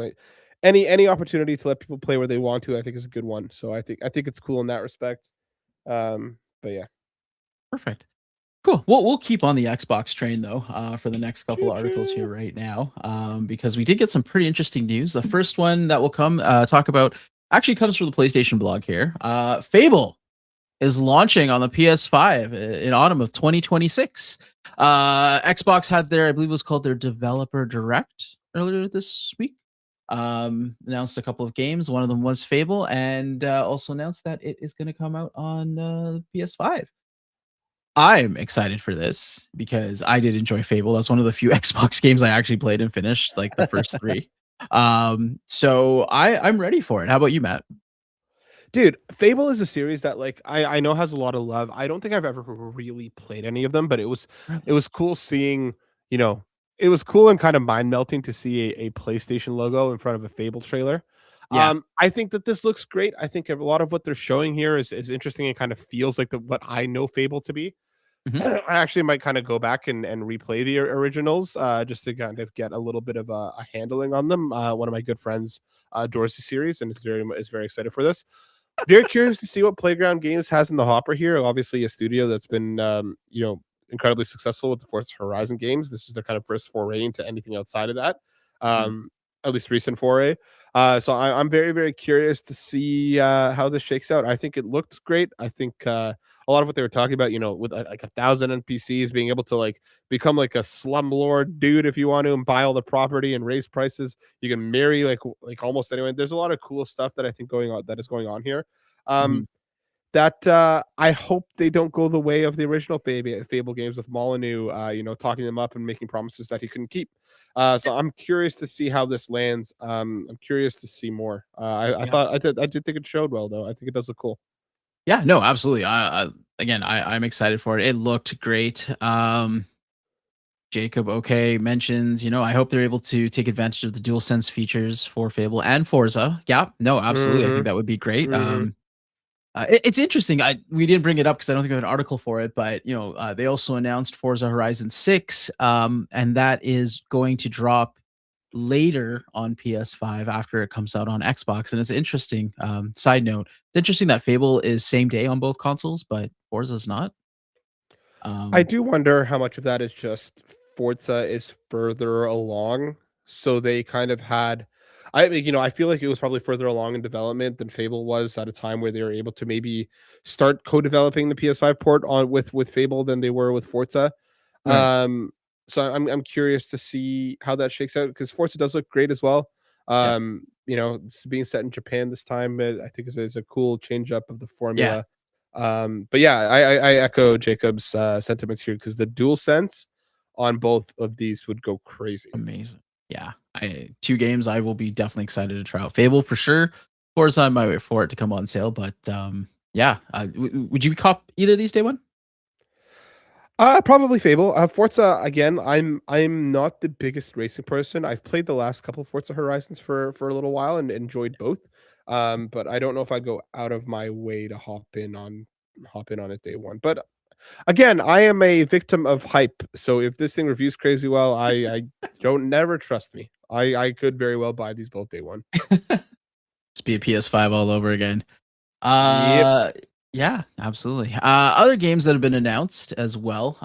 Any opportunity to let people play where they want to, I think is a good one. So I think it's cool in that respect. But yeah. Perfect. Cool. We'll keep on the Xbox train though, for the next couple of articles Choo-choo. here right now, because we did get some pretty interesting news. The first one that will come talk about actually comes from the PlayStation blog here. Fable is launching on the PS5 in autumn of 2026. Xbox had their, I believe it was called their Developer Direct earlier this week. Announced a couple of games. One of them was Fable, and also announced that it is going to come out on the PS5. I'm excited for this because I did enjoy Fable. That's one of the few Xbox games I actually played and finished, like the first 3. So I'm ready for it. How about you, Matt? Dude, Fable is a series that like I know has a lot of love. I don't think I've ever really played any of them, but it Really? was cool seeing, you know, it was cool and kind of mind melting to see a PlayStation logo in front of a Fable trailer. Yeah. I think that this looks great. I think a lot of what they're showing here is interesting and kind of feels like what I know Fable to be. Mhm. I actually might kind of go back and replay the originals just to kind of get a little bit of a handling on them. One of my good friends adores the series and is very excited for this. Very curious to see what Playground Games has in the hopper here. Obviously, a studio that's been incredibly successful with the Forza Horizon games. This is their kind of first foray into anything outside of that, Mhm. at least recent foray. So I'm very very curious to see how this shakes out. I think it looked great. I think a lot of what they were talking about, with like 1,000 NPCs, being able to like become like a slumlord dude if you want to, and buy all the property and raise prices. You can marry like almost anyone. There's a lot of cool stuff that I think is going on here. Mhm. Um, that I hope they don't go the way of the original Fable games with Molyneux, talking them up and making promises that he couldn't keep. So I'm curious to see how this lands. I'm curious to see more. I Yeah. thought I did think it showed well though. I think it does look cool. Yeah, no, absolutely. Again, I'm excited for it. It looked great. Jacob OK mentions, I hope they're able to take advantage of the dual sense features for Fable and Forza. Yeah, no, absolutely. I think Mm-hmm. that would be great. Mm-hmm. It's interesting. We didn't bring it up because I don't think we have an article for it, but they also announced Forza Horizon 6, and that is going to drop later on PS5 after it comes out on Xbox. And it's interesting. Side note, it's interesting that Fable is same day on both consoles, but Forza's not. I Um, do wonder how much of that is just Forza is further along, so they kind of had. I mean, I feel like it was probably further along in development than Fable was at a time where they were able to maybe start co-developing the PS5 port on with Fable than they were with Forza. right. Um, so I'm curious to see how that shakes out because Forza does look great as well. Yeah. It's being set in Japan this time, I think is a cool change up of the Yeah. formula. But yeah, I echo Jacob's sentiments here because the dual sense on both of these would go crazy. Amazing. Yeah. 2 games I will be definitely excited to try out. Fable for sure. Forza on my way for it to come on sale, but yeah. Would you cop either of these day one? Probably Fable. Forza again. I'm not the biggest racing person. I've played the last couple Forza Horizons for a little while and enjoyed both. But I don't know if I go out of my way to hop in on it day one. But again, I am a victim of hype. So if this thing reviews crazy well, I don't never trust me. I could very well buy these both day one. Just be a PS5 all over again. Yep. Uh, yeah, absolutely. Other games that have been announced as well.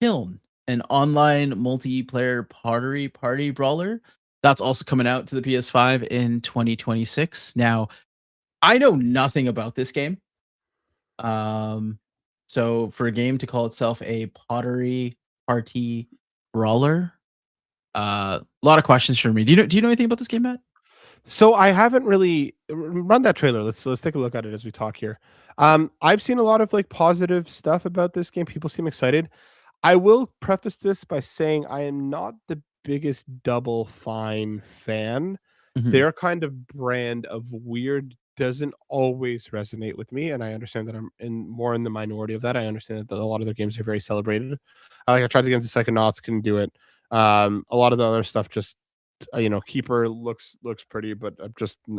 Kiln, an online multiplayer pottery party brawler. That's also coming out to the PS5 in 2026. Now, I know nothing about this game. Um, so for a game to call itself a pottery party brawler, a lot of questions for me. Do you know anything about this game, Matt? So I haven't really run that trailer. Let's take a look at it as we talk here. I've seen a lot of like positive stuff about this game. People seem excited. I will preface this by saying I am not the biggest Double Fine fan. Mhm. Their kind of brand of weird doesn't always resonate with me, and I understand that I'm in the minority of that. I understand that a lot of their games are very celebrated. Like I tried to get into Psychonauts, couldn't do it. A lot of the other stuff just Keeper looks pretty, but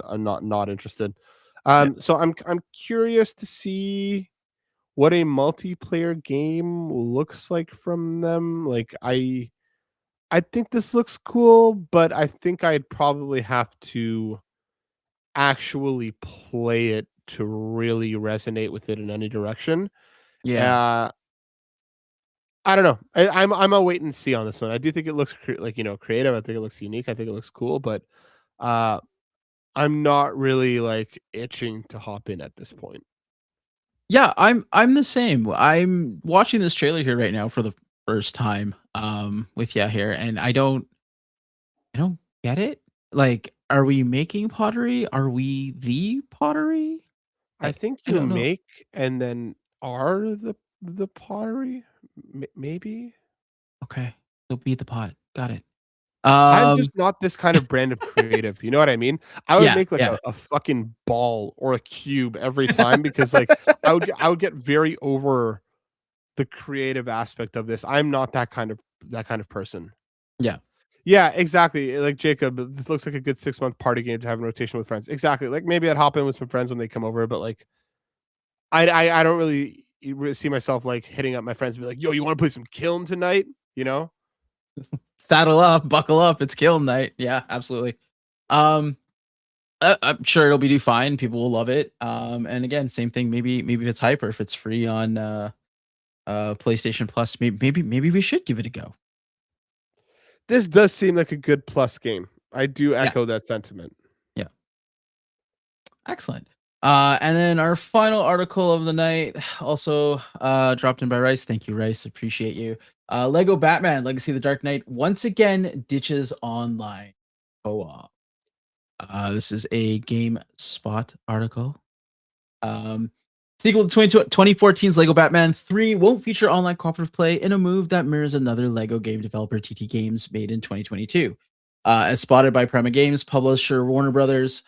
I'm not interested. Yeah. So I'm curious to see what a multiplayer game looks like from them. Like I think this looks cool, but I think I'd probably have to actually play it to really resonate with it in any direction. Yeah. Uh I don't know. I'm a wait and see on this one. I do think it looks creative. I think it looks unique. I think it looks cool, but uh I'm not really like itching to hop in at this point. Yeah, I'm the same. I'm watching this trailer here right now for the first time with yeah here and I don't get it. Like are we making pottery? Are we the pottery? I think I you don't know. make and then are the pottery maybe. Okay. So be the pot. Got it. I'm Um just not this kind of brand of creative, you know what I mean? I would yeah, make like yeah. a fucking ball or a cube every time because like I would get very over the creative aspect of this. I'm not that kind of person. Yeah. Yeah, exactly. Like Jacob, this looks like a good 6-month party game to have in rotation with friends. Exactly. Like maybe I'd hop in with some friends when they come over, but like I don't really see myself like hitting up my friends and be like, "Yo, you want to play some Kiln tonight?" You know? Saddle up, buckle up. It's kill night. Yeah, absolutely. Um I'm sure it'll be do fine. People will love it. And again, same thing. Maybe if it's hype or if it's free on PlayStation Plus, maybe we should give it a go. This does seem like a good plus game. I do Yeah, echo that sentiment. yeah, excellent. And then our final article of the night, also dropped in by Rice. Thank you, Rice. Appreciate you. Lego Batman: Legacy of the Dark Knight once again ditches online co-op. This is a GameSpot article. Um, Sequel to 2014's Lego Batman 3 won't feature online cooperative play in a move that mirrors another Lego game developer TT Games made in 2022. As spotted by Prima Games, publisher Warner Brothers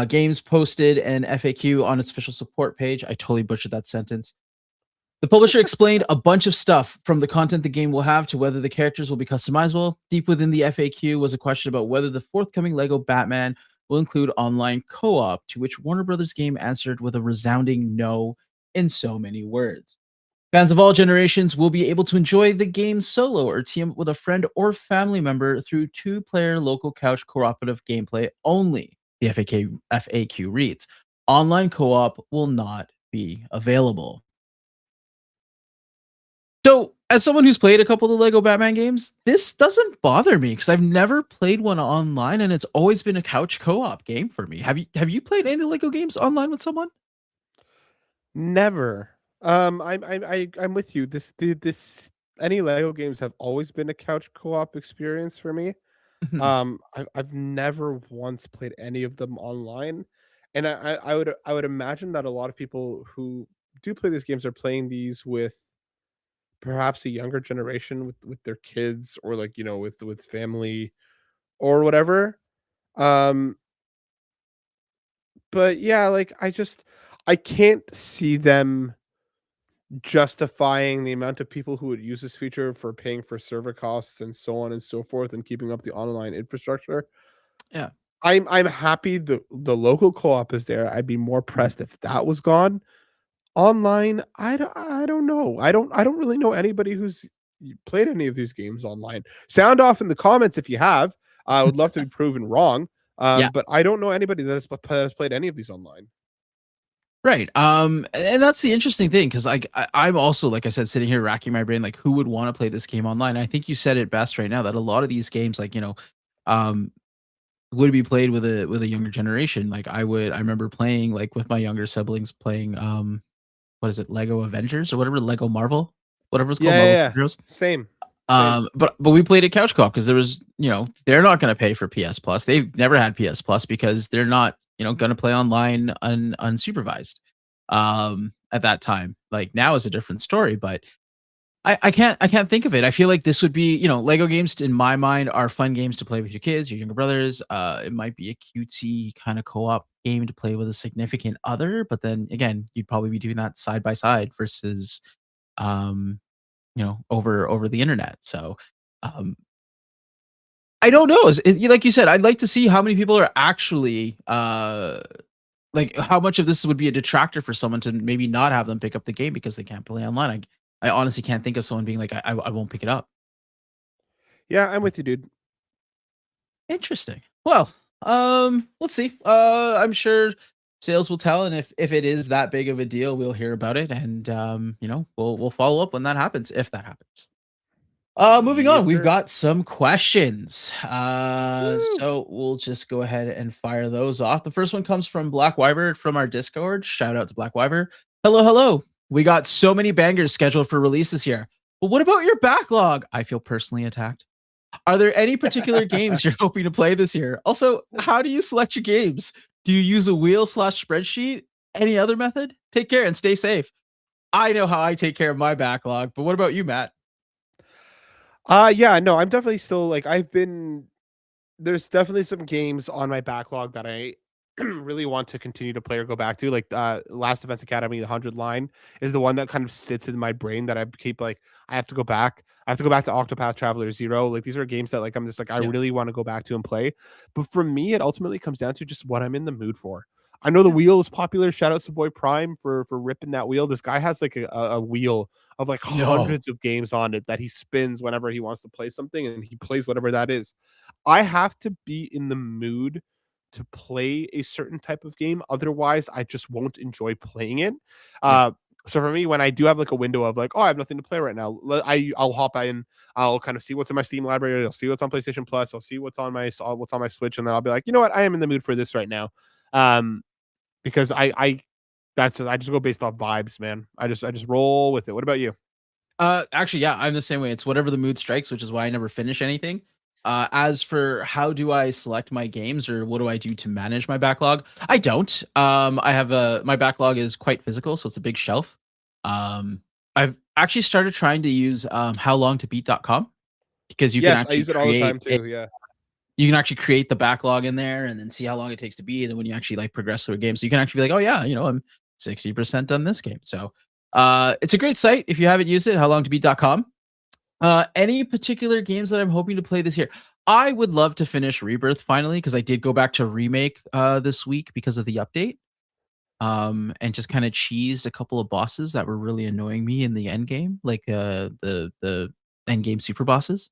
Games posted an FAQ on its official support page. I totally butchered that sentence. The publisher explained a bunch of stuff from the content the game will have to whether the characters will be customizable. Deep within the FAQ was a question about whether the forthcoming Lego Batman will include online co op, to which Warner Brothers game answered with a resounding no in so many words. Fans of all generations will be able to enjoy the game solo or team up with a friend or family member through two-player local couch cooperative gameplay only. The FAQ reads, online co-op will not be available. So, as someone who's played a couple of the Lego Batman games, this doesn't bother me because I've never played one online, and it's always been a couch co-op game for me. Have you played any of the Lego games online with someone? Never. I'm with you. This any Lego games have always been a couch co-op experience for me. I've never once played any of them online, and I would imagine that a lot of people who do play these games are playing these with perhaps a younger generation with their kids or like with family or whatever. Um, but yeah, like I can't see them justifying the amount of people who would use this feature for paying for server costs and so on and so forth and keeping up the online infrastructure. Yeah. I'm happy the local co-op is there. I'd be more Mhm. pressed if that was gone. Online, I don't know. I don't really know anybody who's played any of these games online. Sound off in the comments if you have. I would love to be proven wrong. Yeah. But I don't know anybody has played any of these online. Right. And that's the interesting thing because like I'm also like I said, sitting here racking my brain, like who would want to play this game online? I think you said it best right now that a lot of these games, like um, would be played with a younger generation. Like I remember playing like with my younger siblings playing what is it, Lego Avengers or whatever, Lego Marvel, whatever it's called, Yeah, yeah, Marvel yeah. Superheroes. Same. Same. But we played at couch co-op because there was, they're not going to pay for PS Plus. They've never had PS Plus because they're not, going to play online unsupervised. At that time, like now is a different story, but I can't think of it. I feel like this would be, Lego games in my mind are fun games to play with your kids, your younger brothers. It might be a cutesy kind of co-op game to play with a significant other, but then again, you'd probably be doing that side by side versus um over the internet. So, um, I don't know. Like you said, I'd like to see how many people are actually like how much of this would be a detractor for someone to maybe not have them pick up the game because they can't play online. I honestly can't think of someone being like, I won't pick it up. Yeah, I'm with you, dude. Interesting. Well, let's see. I'm sure sales will tell, and if it is that big of a deal, we'll hear about it, and we'll follow up when that happens, if that happens. Moving Yes, on, we've sir. got some questions. Woo! So we'll just go ahead and fire those off. The first one comes from Black Wyber from our Discord. Shout out to Black Wyber. Hello, hello. We got so many bangers scheduled for release this year. But what about your backlog? I feel personally attacked. Are there any particular games you're hoping to play this year? Also, how do you select your games? Do you use a wheel/spreadsheet? Any other method? Take care and stay safe. I know how I take care of my backlog, but what about you, Matt? Yeah, no, I'm definitely still like I've been there's definitely some games on my backlog that I really want to continue to play or go back to. Like Last Defense Academy, the 100 line is the one that kind of sits in my brain that I keep like I have to go back. I have to go back to Octopath Traveler Zero. Like these are games that like I'm just like I Yeah. really want to go back to and play. But for me, it ultimately comes down to just what I'm in the mood for. I know the Yeah. wheel is popular. Shout out to Boy Prime for ripping that wheel. This guy has like a wheel of like No. hundreds of games on it that he spins whenever he wants to play something, and he plays whatever that is. I have to be in the mood to play a certain type of game. Otherwise, I just won't enjoy playing it. Yeah. Uh, so for me, when I do have like a window of like, oh, I have nothing to play right now, I'll hop in, I'll kind of see what's in my Steam library, I'll see what's on PlayStation Plus, I'll see what's on my Switch, and then I'll be like, you know what, I am in the mood for this right now, um, because I just go based off vibes, man. I just roll with it. What about you? Actually, yeah, I'm the same way. It's whatever the mood strikes, which is why I never finish anything. As for how do I select my games or what do I do to manage my backlog? I don't. I have my backlog is quite physical, so it's a big shelf. I've actually started trying to use howlongtobeat.com because you can Yes, I actually use it all the time create a too. Yeah. you can actually create the backlog in there and then see how long it takes to beat. And when you actually like progress through a game, so you can actually be like, oh yeah, I'm 60% done this game. So it's a great site if you haven't used it, howlongtobeat.com. Any particular games that I'm hoping to play this year? I would love to finish Rebirth finally because I did go back to remake this week because of the update. And just kind of cheesed a couple of bosses that were really annoying me in the end game, like the end game super bosses.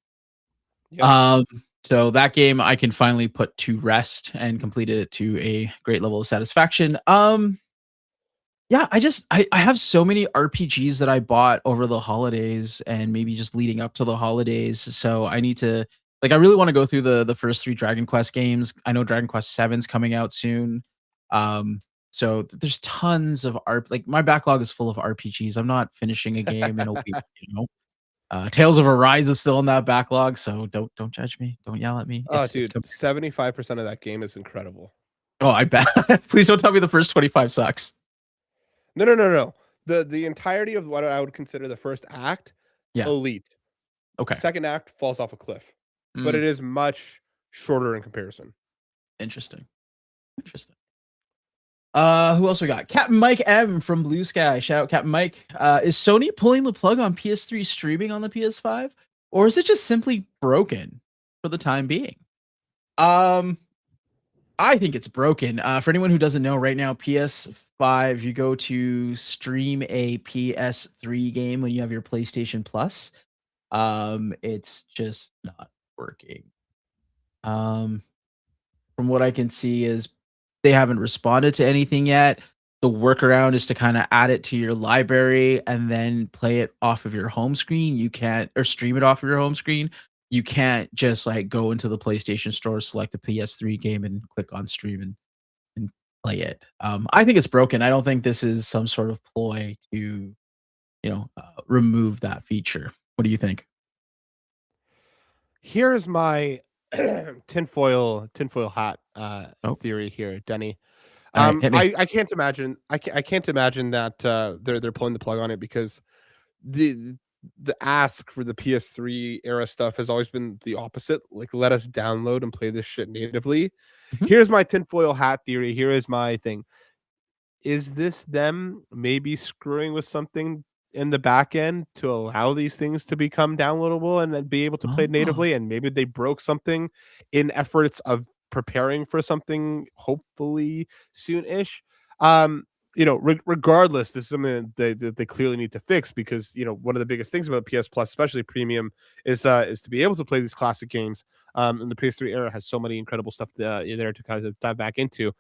Yep. Um, so that game I can finally put to rest and completed it to a great level of satisfaction. Yeah, I have so many RPGs that I bought over the holidays and maybe just leading up to the holidays. So I need to like I really want to go through the first 3 Dragon Quest games. I know Dragon Quest 7's coming out soon. Um, so there's tons of like my backlog is full of RPGs. I'm not finishing a game in a week, you know. Tales of Arise is still in that backlog, so don't judge me. Don't yell at me. Oh, It's dude, coming. 75% of that game is incredible. Oh, I bet. Please don't tell me the first 25 sucks. No, no, no, no. The entirety of what I would consider the first act, Yeah. elite. Okay. Second act falls off a cliff, but Mm, it is much shorter in comparison. interesting. Interesting. Who else we got? Captain Mike M from Bluesky. Shout out Captain Mike. Is Sony pulling the plug on PS3 streaming on the PS5, or is it just simply broken for the time being? Um, I think it's broken. For anyone who doesn't know, right now PS5, you go to stream a PS3 game when you have your PlayStation Plus. It's just not working. From what I can see is they haven't responded to anything yet. The workaround is to kind of add it to your library and then play it off of your home screen. You can't, or stream it off of your home screen. You can't just like go into the PlayStation Store, select the PS3 game, and click on stream and play it. I think it's broken. I don't think this is some sort of ploy to, remove that feature. What do you think? Here's my tinfoil hat Oh, theory here, Denny. all right, hit me. I can't imagine I can't imagine that they're pulling the plug on it because the the ask for the PS3 era stuff has always been the opposite. Like, let us download and play this shit natively. Mhm. Here's my tinfoil hat theory. Here is my thing. Is this them maybe screwing with something in the back end to allow these things to become downloadable and then be able to play Oh, natively? And maybe they broke something in efforts of preparing for something hopefully soon-ish. Um, regardless, this is something that they clearly need to fix because one of the biggest things about PS Plus, especially premium, is to be able to play these classic games. And the PS3 era has so many incredible stuff there to kind of dive back into.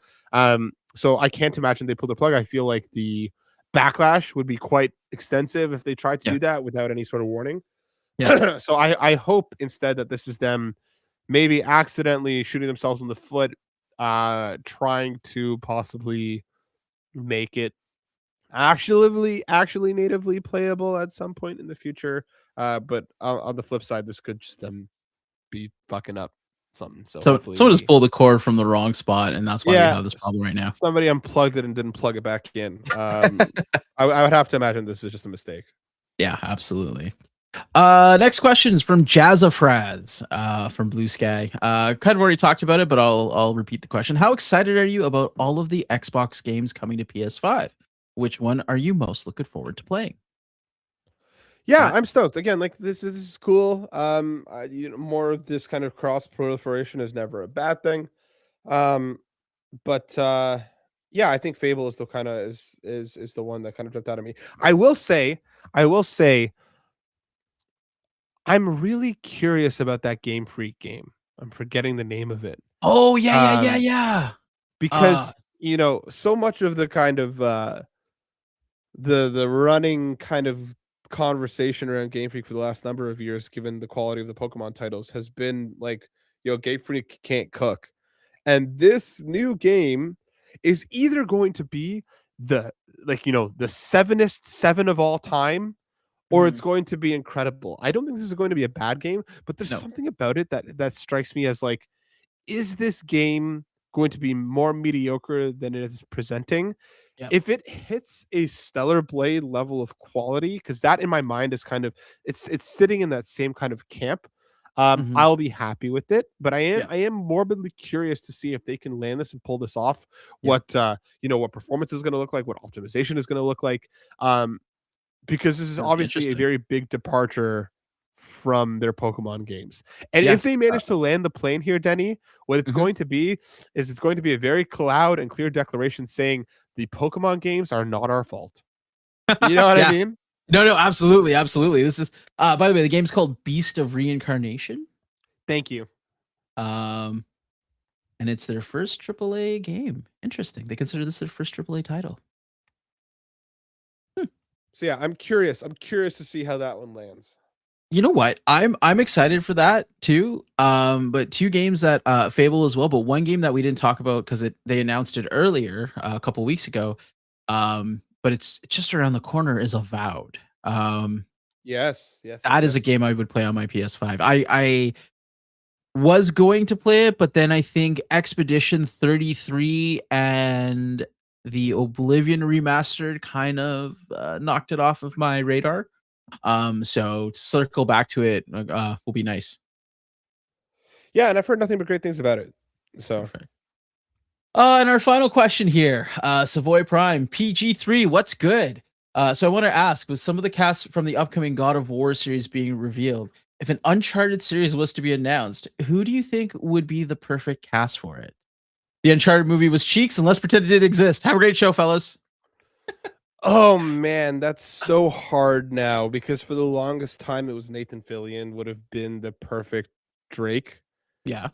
So I can't imagine they pull the plug. I feel like the backlash would be quite extensive if they tried to yeah, do that without any sort of warning. yeah. So I hope instead that this is them maybe accidentally shooting themselves in the foot, trying to possibly make it actually natively playable at some point in the future. But on the flip side, this could just them be fucking up something. So So hopefully someone just we pulled the cord from the wrong spot, and that's why we yeah, have this problem right now. somebody unplugged it and didn't plug it back in. I would have to imagine this is just a mistake. Yeah, absolutely. Next question is from Jazzafraz, from Blue Sky. Kind of already talked about it, but I'll repeat the question. How excited are you about all of the Xbox games coming to PS5? Which one are you most looking forward to playing? Yeah, Matt? I'm stoked. Again, like this is cool. More of this kind of cross proliferation is never a bad thing. Um, but yeah, I think Fable is the kind of is the one that kind of jumped out at me. I will say, I'm really curious about that Game Freak game. I'm forgetting the name of it. Oh yeah, yeah, yeah, Um, yeah. Uh, because so much of the kind of the running kind of conversation around Game Freak for the last number of years, given the quality of the Pokemon titles, has been like, Game Freak can't cook. And this new game is either going to be the the sevenest seven of all time, or it's mhm, going to be incredible. I don't think this is going to be a bad game, but there's no. something about it that strikes me as like, is this game going to be more mediocre than it is presenting? Yep. If it hits a Stellar Blade level of quality, because that in my mind is kind of it's sitting in that same kind of camp, Hmm. I'll be happy with it. But I am Yeah. I am morbidly curious to see if they can land this and pull this off. Yeah. What performance is going to look like, what optimization is going to look like. Um, because this is That'd be obviously a interesting. very big departure from their Pokemon games. And Yeah. if they manage to land the plane here, Denny, what it's Mhm. going to be is it's going to be a very loud and clear declaration saying the Pokemon games are not our fault. You know what I Yeah. mean? No, no, absolutely, absolutely. This is by the way, the game's called Beast of Reincarnation. Thank you. Um, and it's their first AAA game. Interesting. They consider this their first AAA title. Hmm. So yeah, I'm curious. I'm curious to see how that one lands. You know what? I'm excited for that too. But two games that Fable as well, but one game that we didn't talk about because they announced it earlier a couple weeks ago. But it's just around the corner is Avowed. Yes, yes, yes, That is a yes. game I would play on my PS5. I was going to play it, but then I think Expedition 33 and the Oblivion remastered kind of knocked it off of my radar. So to circle back to it will be nice. Yeah, and I've heard nothing but great things about it. So Perfect. And our final question here, Savoy Prime, PG3, what's good? So I want to ask, with some of the cast from the upcoming God of War series being revealed, if an Uncharted series was to be announced, who do you think would be the perfect cast for it? The Uncharted movie was cheeks, and let's pretend it didn't exist. Have a great show, fellas. Oh man, that's so hard now because for the longest time it was Nathan Fillion would have been the perfect Drake. Yeah.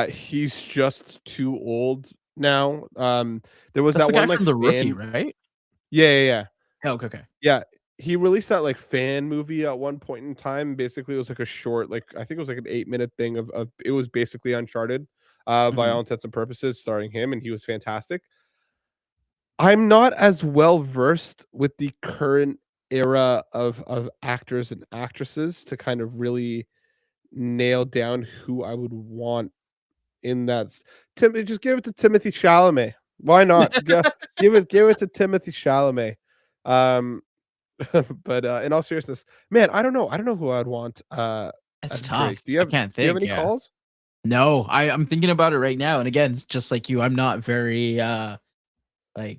He's just too old now. There was That's that the guy one like from The Rookie, fan. right? Yeah, yeah, yeah. Oh, okay. Yeah, he released that, like, fan movie at one point in time. Basically, it was like a short, like, I think it was like an 8-minute thing of it was basically Uncharted, by Mhm. all intents and purposes, starring him, and he was fantastic. I'm not as well versed with the current era of actors and actresses to kind of really nail down who I would want in that s just give it to Timothy Chalamet. Why not? Give it to Timothy Chalamet. Um But, in all seriousness, man, I don't know who I'd want, It's as Drake. tough. I can't Do you have think. any Yeah. calls? No, I'm thinking about it right now. And again, it's just like you. I'm not very I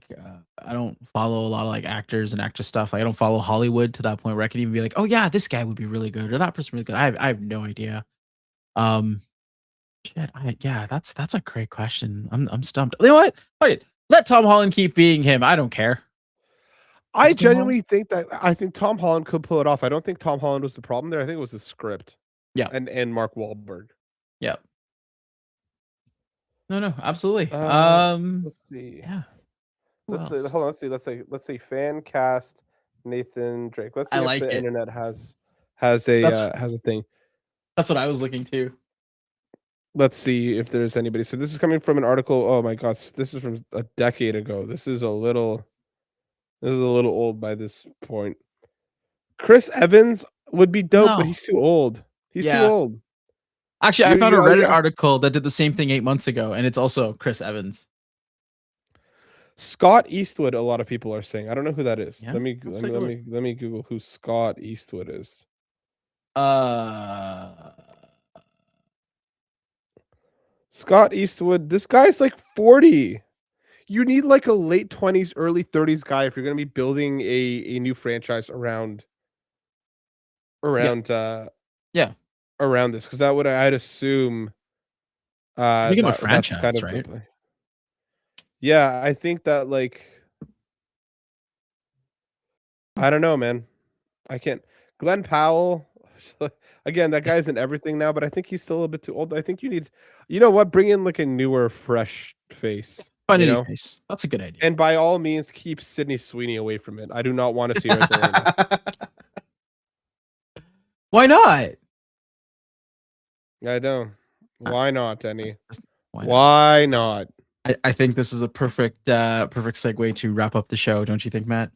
don't follow a lot of like actors and actress stuff. Like, I don't follow Hollywood to that point where I can even be like, oh yeah, this guy would be really good or that person really good. I have no idea. Um shit, yeah, that's a great question. I'm stumped. You know what? Okay, let Tom Holland keep being him. I don't care. Is I it Tom Holland? genuinely think that I think Tom Holland could pull it off. I don't think Tom Holland was the problem there. I think it was the script Yeah. and Mark Wahlberg. Yeah. No, no, absolutely. Let's see. Yeah. Who Let's say else? hold on, let's say fan cast Nathan Drake. Let's I see if like the it. internet That's has a thing. that's what I was looking to. Let's see if there's anybody. So this is coming from an article. Oh my gosh, this is from a decade ago. This is a little old by this point. Chris Evans would be dope, but No. he's too old. He's too Yeah. old. Actually, I found a Reddit Yeah. article that did the same thing 8 months ago, and it's also Chris Evans. Scott Eastwood, a lot of people are saying. I don't know who that is. Yeah, let's take a look. Let me Google who Scott Eastwood is. Uh, Scott Eastwood, this guy's like 40. You need like a late 20s, early 30s guy if you're gonna be building a new franchise yeah, around yeah. around this because that would I'd assume Speaking of that's kind franchise, of right? the yeah, I think that like I don't know, man. I can't. Glenn Powell, again, that guy's in everything now, but I think he's still a bit too old. I think you need, you know what? Bring in like a newer, fresh face, Find you a new know. face. That's a good idea. And by all means, keep Sydney Sweeney away from it. I do not want to see her as Elena. Why not? I don't. Uh, Why not, Denny? Why not? Why not? I think this is a perfect perfect segue to wrap up the show, don't you think, Matt?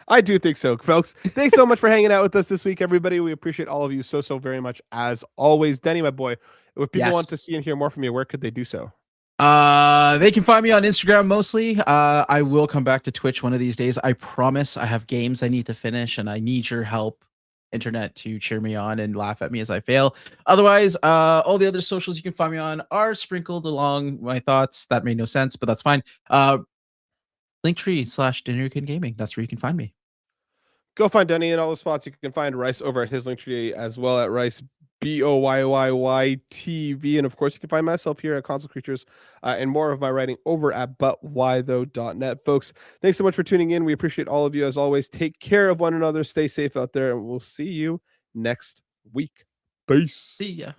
I do think so, folks. Thanks so much for hanging out with us this week, everybody. We appreciate all of you so very much, as always. Denny, my boy, if people want Yes. to see and hear more from you, where could they do so? They can find me on Instagram mostly. I will come back to Twitch one of these days. I promise. I have games I need to finish and I need your help, internet, to cheer me on and laugh at me as I fail. Otherwise, all the other socials you can find me on are sprinkled along my thoughts. That made no sense, but that's fine. Linktree/Dinnerkin Gaming. That's where you can find me. Go find Denny in all the spots. You can find Rice over at his Linktree as well at Rice BOYYYTV. And of course, you can find myself here at Console Creatures and more of my writing over at butwhythough.net. Folks, thanks so much for tuning in. We appreciate all of you as always. Take care of one another. Stay safe out there, and we'll see you next week. Peace. See ya.